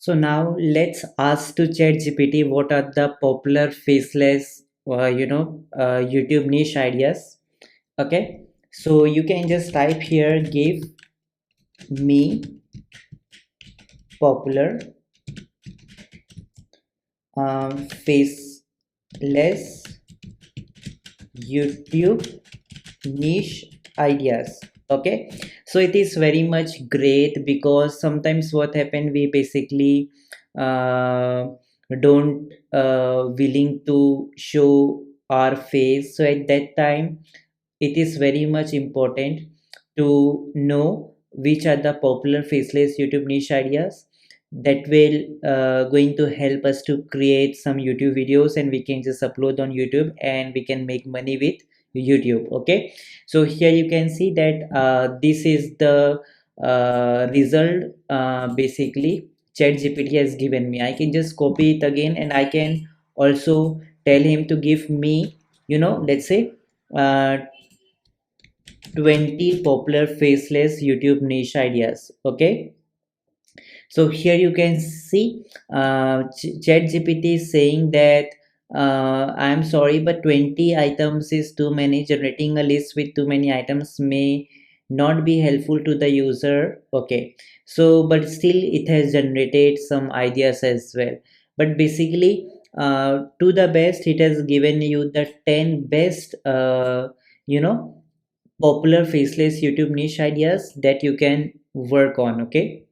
So now let's ask to ChatGPT what are the popular faceless, YouTube niche ideas. Okay, so you can just type here, give me popular faceless YouTube niche ideas. Okay, so it is very much great because sometimes what happen, we basically uh, don't willing to show our face. So at that time it is very much important to know which are the popular faceless YouTube niche ideas that will going to help us to create some YouTube videos, and we can just upload on YouTube and we can make money with YouTube. Okay, so here you can see that this is the result basically ChatGPT has given me. I can just copy it again, and I can also tell him to give me, let's say uh, 20 popular faceless YouTube niche ideas. Okay, so here you can see ChatGPT is saying that I'm sorry, but 20 items is too many. Generating a list with too many items may not be helpful to the user. Okay, so but still it has generated some ideas as well. But basically, to the best, it has given you the 10 best, you know, popular faceless YouTube niche ideas that you can work on. Okay.